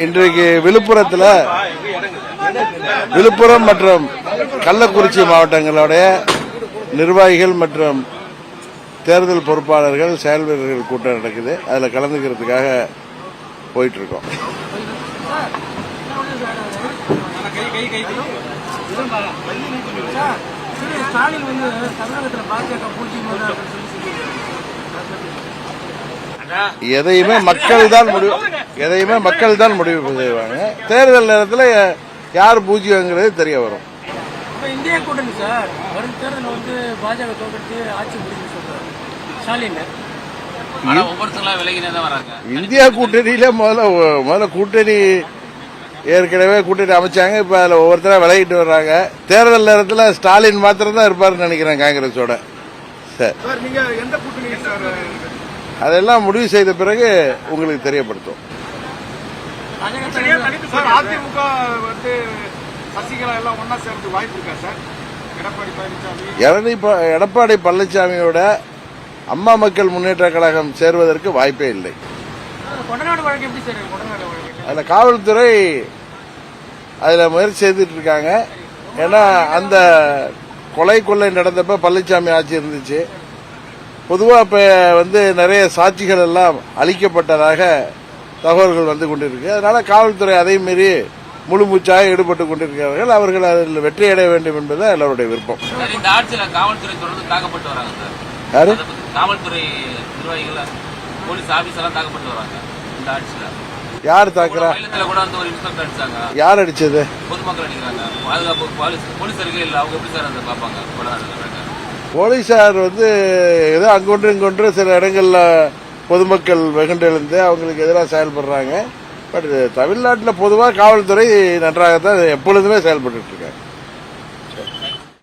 இன்றைக்கு விழுப்புரம் மற்றும் கள்ளக்குறிச்சி மாவட்டங்களுடைய நிர்வாகிகள் மற்றும் தேர்தல் பொறுப்பாளர்கள் செயல் வீரர்கள் கூட்டம் நடக்குது. அதில் கலந்துக்கிறதுக்காக போயிட்டு இருக்கோம். எதையுமே மக்கள் தான் முடிவு செய்வாங்க. தேர்தல் நேரத்தில் யார் பூஜ்யங்கிறது தெரிய வரும். இந்தியா கூட்டணி சார் வரும் தேர்தல் வந்து பாஜக தோற்கடித்து ஆட்சி முடியும் சொல்றாரு ஸ்டாலின். இந்தியா கூட்டணியில முதல்ல கூட்டணி ஏற்கனவே கூட்டணி அமைச்சாங்க. இப்ப அதுல ஒவ்வொருத்தரா விலகிட்டு வர்றாங்க. தேர்தல் நேரத்தில் ஸ்டாலின் மாத்திரம் தான் இருப்பாருன்னு நினைக்கிறேன் காங்கிரஸோட. அதெல்லாம் முடிவு செய்த பிறகு உங்களுக்கு தெரியப்படுத்தும். அதிமுக வந்து சசிகலா எல்லாம் ஒன்னா சேர்ந்து வாய்ப்பு இருக்கா சார்? எடப்பாடி பழனிசாமியோட அம்மா மக்கள் முன்னேற்ற கழகம் சேர்வதற்கு வாய்ப்பே இல்லை. அதுல காவல்துறை அதுல முயற்சி செய்துட்டு இருக்காங்க. ஏன்னா அந்த கொள்ளை நடந்தப்ப பழனிசாமி ஆட்சி இருந்துச்சு. பொதுவா இப்ப வந்து நிறைய சாட்சிகள் எல்லாம் அளிக்கப்பட்டதாக தகவல்கள் வந்து கொண்டிருக்கு. அதனால காவல்துறை அதை மீறி முழு மூச்சாக ஈடுபட்டு கொண்டிருக்கிறார்கள். அவர்கள் அதில் வெற்றி அடைய வேண்டும் என்பது எல்லாருடைய விருப்பம். இந்த ஆட்சியில் காவல்துறை தொடர்ந்து தாக்கப்பட்டு வராங்க சார். யாரு? காவல்துறை நிர்வாகிகள், போலீஸ் ஆபீசர் தாக்கப்பட்டு வராங்க இந்த ஆட்சியில். யார் தாக்குறா? கூட வந்து ஒரு இன்ஸ்பெக்டர் அடிச்சாங்க. யார் அடிச்சது? பொதுமக்கள் அடிக்கிறாங்க. பாதுகாப்பு போலீஸருக்கு இல்ல, அவங்க எப்படி சார் அந்த பார்ப்பாங்க? போலீசார் வந்து ஏதோ அங்கொன்று இங்கொன்று சில இடங்கள்ல பொதுமக்கள் வெகுண்டெழுந்து அவங்களுக்கு எதிராக செயல்படுறாங்க. பட் தமிழ்நாட்டில் பொதுவாக காவல்துறை நன்றாகத்தான் எப்பொழுதுமே செயல்பட்டு இருக்காங்க.